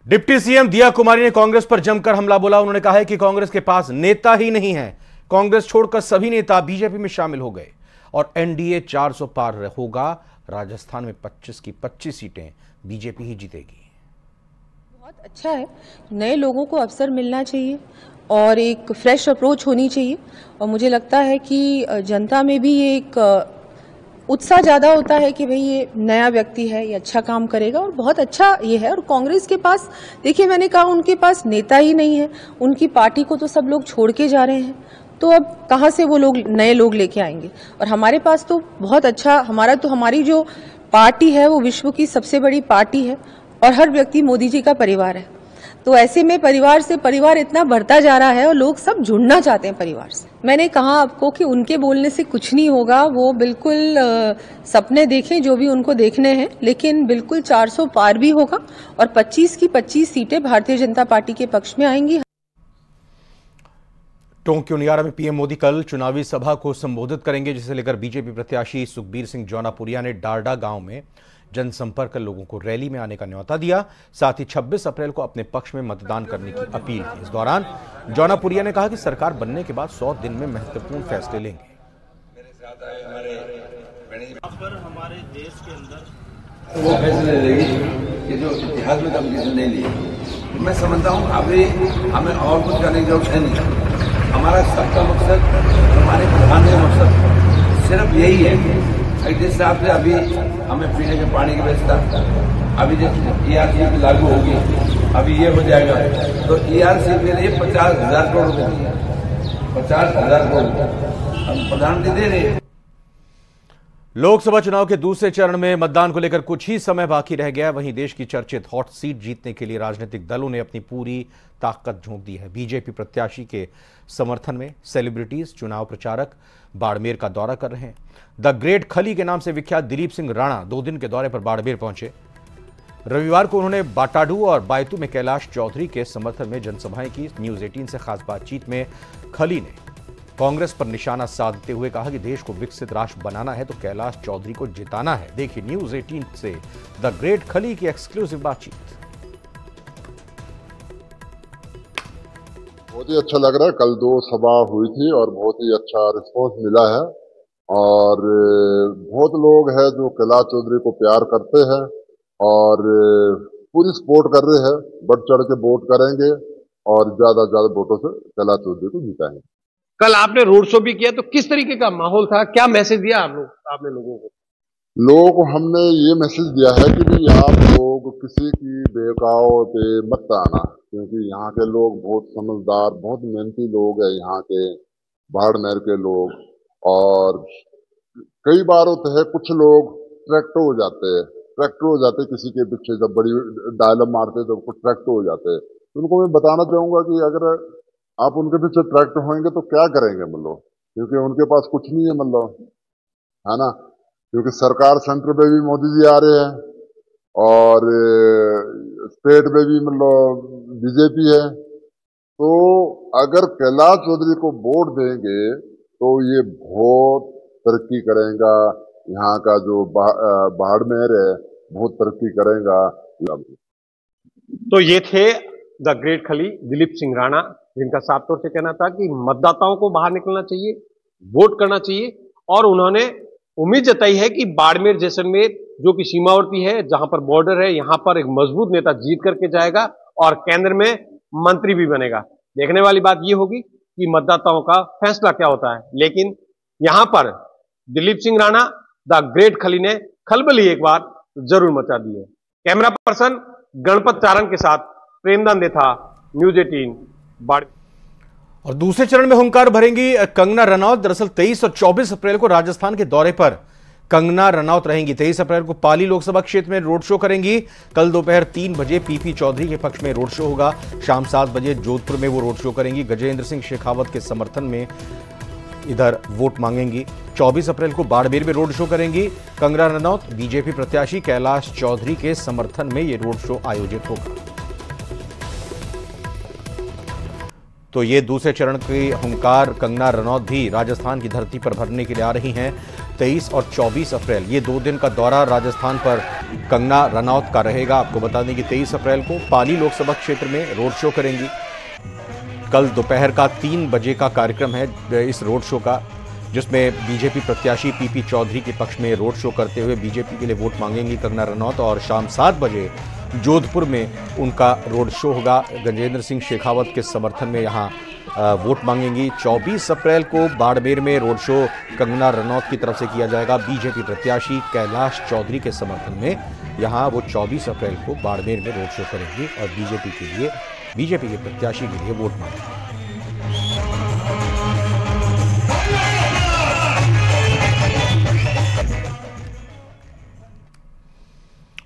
Deputy CM दिया कुमारी ने कांग्रेस पर जमकर हमला बोला। उन्होंने कहा है कि कांग्रेस के पास नेता ही नहीं है। कांग्रेस छोड़कर सभी नेता बीजेपी में शामिल हो गए और एनडीए 400 पार होगा। राजस्थान में 25 की 25 सीटें बीजेपी ही जीतेगी। बहुत अच्छा है, नए लोगों को अवसर मिलना चाहिए और एक फ्रेश अप्रोच होनी चाहिए। और मुझे लगता है कि जनता में भी एक उत्साह ज्यादा होता है कि भाई ये नया व्यक्ति है, ये अच्छा काम करेगा और बहुत अच्छा ये है। और कांग्रेस के पास देखिए, मैंने कहा उनके पास नेता ही नहीं है। उनकी पार्टी को तो सब लोग छोड़ के जा रहे हैं, तो अब कहाँ से वो लोग नए लोग लेके आएंगे। और हमारे पास तो बहुत अच्छा, हमारी जो पार्टी है वो विश्व की सबसे बड़ी पार्टी है और हर व्यक्ति मोदी जी का परिवार है। तो ऐसे में परिवार से परिवार इतना बढ़ता जा रहा है और लोग सब जुड़ना चाहते हैं परिवार से। मैंने कहा आपको कि उनके बोलने से कुछ नहीं होगा, वो बिल्कुल सपने देखें जो भी उनको देखने हैं, लेकिन बिल्कुल 400 पार भी होगा और 25 की 25 सीटें भारतीय जनता पार्टी के पक्ष में आएंगी। टोंक के उनियारा में पीएम मोदी कल चुनावी सभा को संबोधित करेंगे, जिसे लेकर बीजेपी प्रत्याशी सुखबीर सिंह जौनापुरिया ने डारडा गांव में जनसंपर्क कर लोगों को रैली में आने का न्योता दिया। साथ ही 26 अप्रैल को अपने पक्ष में मतदान करने की अपील की। इस दौरान जौनापुरिया ने कहा कि सरकार बनने के बाद 100 दिन में महत्वपूर्ण फैसले लेंगे। हमारे देश के अंदर वो फैसले लेगी कि जो इतिहास में कभी किसी नहीं लिए। मैं समझता हूँ अभी हमें और कुछ करने की जरूरत है नहीं। हमारा सबका मकसद, हमारे प्रधान का मकसद सिर्फ यही है। जिस हिसाब से अभी हमें पीने के पानी की व्यवस्था, अभी जब ERC लागू होगी, अभी ये हो जाएगा, तो ERC के लिए 50,000 करोड़ रुपये, 50,000 करोड़ हम प्रधानमंत्री दे रहे हैं। लोकसभा चुनाव के दूसरे चरण में मतदान को लेकर कुछ ही समय बाकी रह गया। वहीं देश की चर्चित हॉट सीट जीतने के लिए राजनीतिक दलों ने अपनी पूरी ताकत झोंक दी है। बीजेपी प्रत्याशी के समर्थन में सेलिब्रिटीज, चुनाव प्रचारक बाड़मेर का दौरा कर रहे हैं। द ग्रेट खली के नाम से विख्यात दिलीप सिंह राणा 2 दिन के दौरे पर बाड़मेर पहुंचे। रविवार को उन्होंने बाटाडू और बायतू में कैलाश चौधरी के समर्थन में जनसभाएं की। न्यूज 18 से खास बातचीत में खली ने कांग्रेस पर निशाना साधते हुए कहा कि देश को विकसित राष्ट्र बनाना है तो कैलाश चौधरी को जिताना है। देखिए न्यूज 18 से द ग्रेट खली की एक्सक्लूसिव बातचीत। बहुत ही अच्छा लग रहा है। कल 2 सभा हुई थी और बहुत ही अच्छा रिस्पांस मिला है और बहुत लोग हैं जो कैलाश चौधरी को प्यार करते हैं और पूरी सपोर्ट कर रहे हैं। बढ़ चढ़ के वोट करेंगे और ज्यादा से ज्यादा वोटों से कैलाश चौधरी को जिताएंगे। कल आपने रोड शो भी किया, तो किस तरीके का माहौल था, क्या मैसेज दिया आपने लोगों को? लोगों को हमने ये मैसेज दिया है कि भाई आप लोग किसी की बेकाओ पे मत आना, क्योंकि यहाँ के लोग बहुत समझदार, बहुत मेहनती लोग हैं यहाँ के बाड़मेर के लोग। और कई बार होते हैं कुछ लोग ट्रैक्टर हो जाते किसी के पीछे, जब बड़ी डायलम मारते तो कुछ ट्रैक्टर हो जाते हैं। उनको मैं बताना चाहूंगा कि अगर आप उनके पीछे ट्रैक्टर होंगे तो क्या करेंगे, मतलब क्योंकि उनके पास कुछ नहीं है, मतलब है ना। क्योंकि सरकार सेंटर पे भी मोदी जी आ रहे हैं और स्टेट में भी मतलब बीजेपी है। तो अगर कैलाश चौधरी को वोट देंगे तो ये बहुत तरक्की करेगा। यहाँ का जो बाड़मेर है बहुत तरक्की करेगा। तो ये थे द ग्रेट खली दिलीप सिंह राणा, जिनका साफ तौर से कहना था कि मतदाताओं को बाहर निकलना चाहिए, वोट करना चाहिए। और उन्होंने उम्मीद जताई है कि बाड़मेर जैसलमेर जो कि सीमावर्ती है, जहां पर बॉर्डर है, यहां पर एक मजबूत नेता जीत करके जाएगा और केंद्र में मंत्री भी बनेगा। देखने वाली बात यह होगी कि मतदाताओं का फैसला क्या होता है। लेकिन यहां पर दिलीप सिंह राणा, द ग्रेट खली ने खलबली एक बार जरूर मचा दी है। कैमरा पर्सन गणपत चारण के साथ प्रेमदान देथा, न्यूज 18 बाड़मेर। और दूसरे चरण में हुंकार भरेंगी कंगना रनौत। दरअसल 23 और 24 अप्रैल को राजस्थान के दौरे पर कंगना रनौत रहेंगी। 23 अप्रैल को पाली लोकसभा क्षेत्र में रोड शो करेंगी। कल दोपहर 3 बजे पीपी चौधरी के पक्ष में रोड शो होगा। शाम 7 बजे जोधपुर में वो रोड शो करेंगी। गजेंद्र सिंह शेखावत के समर्थन में इधर वोट मांगेंगी। 24 अप्रैल को बाड़मेर में रोड शो करेंगी कंगना रनौत। बीजेपी प्रत्याशी कैलाश चौधरी के समर्थन में ये रोड शो आयोजित होगा। तो ये दूसरे चरण की हुंकार कंगना रनौत भी राजस्थान की धरती पर भरने के लिए आ रही हैं। 23 और 24 अप्रैल ये 2 दिन का दौरा राजस्थान पर कंगना रनौत का रहेगा। आपको बता दें कि 23 अप्रैल को पाली लोकसभा क्षेत्र में रोड शो करेंगी। कल दोपहर का 3 बजे का कार्यक्रम है इस रोड शो का, जिसमें बीजेपी प्रत्याशी पीपी चौधरी के पक्ष में रोड शो करते हुए बीजेपी के लिए वोट मांगेंगी कंगना रनौत, और शाम 7 बजे जोधपुर में उनका रोड शो होगा। गजेंद्र सिंह शेखावत के समर्थन में यहां वोट मांगेंगी। 24 अप्रैल को बाड़मेर में रोड शो कंगना रनौत की तरफ से किया जाएगा। बीजेपी प्रत्याशी कैलाश चौधरी के समर्थन में यहां वो 24 अप्रैल को बाड़मेर में रोड शो करेंगी और बीजेपी के प्रत्याशी के लिए वोट मांगेंगे।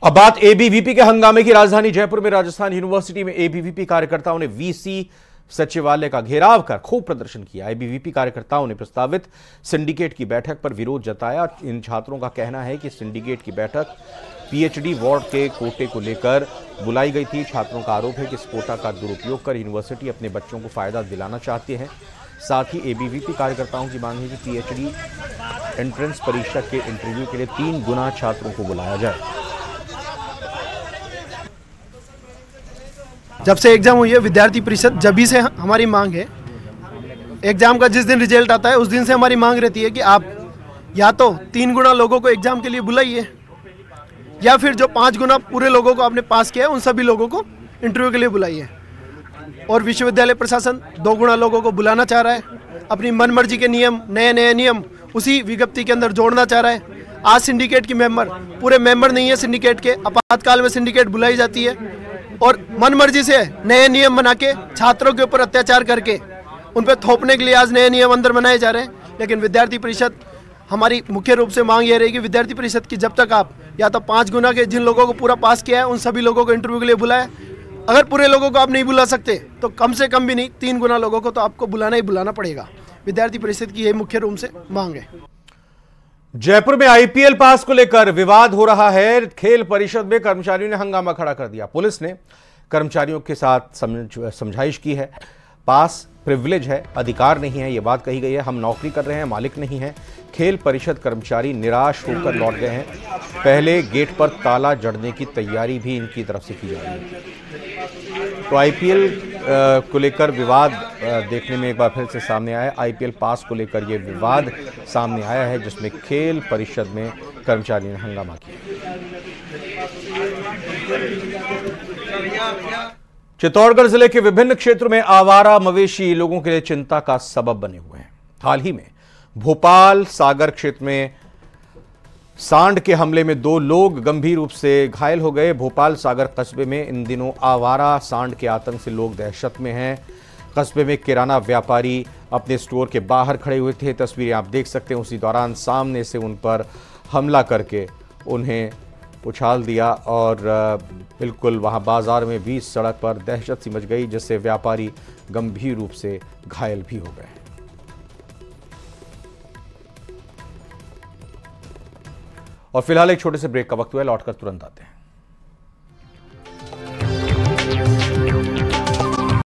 अब बात एबीवीपी के हंगामे की। राजधानी जयपुर में राजस्थान यूनिवर्सिटी में एबीवीपी कार्यकर्ताओं ने वीसी सचिवालय का घेराव कर खूब प्रदर्शन किया। एबीवीपी कार्यकर्ताओं ने प्रस्तावित सिंडिकेट की बैठक पर विरोध जताया। इन छात्रों का कहना है कि सिंडिकेट की बैठक पीएचडी वार्ड के कोटे को लेकर बुलाई गई थी। छात्रों का आरोप है कि इस कोटा का दुरुपयोग कर यूनिवर्सिटी अपने बच्चों को फायदा दिलाना चाहती है। साथ ही एबीवीपी कार्यकर्ताओं की मांग है कि पीएचडी एंट्रेंस परीक्षा के इंटरव्यू के लिए 3 गुना छात्रों को बुलाया जाए। जब से एग्जाम हुई है विद्यार्थी परिषद जब ही से हमारी मांग है, एग्जाम का जिस दिन रिजल्ट आता है उस दिन से हमारी मांग रहती है कि आप या तो 3 गुना लोगों को एग्जाम के लिए बुलाइए, या फिर जो 5 गुना पूरे लोगों को आपने पास किया है उन सभी लोगों को इंटरव्यू के लिए बुलाइए। और विश्वविद्यालय प्रशासन 2 गुना लोगों को बुलाना चाह रहा है, अपनी मनमर्जी के नियम, नए नियम उसी विज्ञप्ति के अंदर जोड़ना चाह रहा है। आज सिंडिकेट की मेंबर पूरे मेंबर नहीं है सिंडिकेट के, आपातकाल में सिंडिकेट बुलाई जाती है और मनमर्जी से नए नियम बना के छात्रों के ऊपर अत्याचार करके उन पर थोपने के लिए आज नए नियम अंदर बनाए जा रहे हैं। लेकिन विद्यार्थी परिषद, हमारी मुख्य रूप से मांग ये रहेगी विद्यार्थी परिषद की, जब तक आप या तो 5 गुना के जिन लोगों को पूरा पास किया है उन सभी लोगों को इंटरव्यू के लिए बुलाए। अगर पूरे लोगों को आप नहीं बुला सकते तो कम से कम भी नहीं 3 गुना लोगों को तो आपको बुलाना ही बुलाना पड़ेगा। विद्यार्थी परिषद की यही मुख्य रूप से मांग है। जयपुर में आईपीएल पास को लेकर विवाद हो रहा है। खेल परिषद में कर्मचारियों ने हंगामा खड़ा कर दिया। पुलिस ने कर्मचारियों के साथ समझाइश की है। पास प्रिविलेज है, अधिकार नहीं है, यह बात कही गई है। हम नौकरी कर रहे हैं, मालिक नहीं है। खेल परिषद कर्मचारी निराश होकर लौट गए हैं। पहले गेट पर ताला जड़ने की तैयारी भी इनकी तरफ से की जा रही है। तो आईपीएल को लेकर विवाद देखने में एक बार फिर से सामने आया। आईपीएल पास को लेकर यह विवाद सामने आया है, जिसमें खेल परिषद में कर्मचारियों ने हंगामा किया। चित्तौड़गढ़ जिले के विभिन्न क्षेत्रों में आवारा मवेशी लोगों के लिए चिंता का सबब बने हुए हैं। हाल ही में भोपाल सागर क्षेत्र में सांड के हमले में 2 लोग गंभीर रूप से घायल हो गए। भोपाल सागर कस्बे में इन दिनों आवारा सांड के आतंक से लोग दहशत में हैं। कस्बे में किराना व्यापारी अपने स्टोर के बाहर खड़े हुए थे। तस्वीरें आप देख सकते हैं। उसी दौरान सामने से उन पर हमला करके उन्हें उछाल दिया और बिल्कुल वहां बाजार में बीच सड़क पर दहशत सी मच गई, जिससे व्यापारी गंभीर रूप से घायल भी हो गए। और फिलहाल एक छोटे से ब्रेक का वक्त हुआ है, लौटकर तुरंत आते हैं।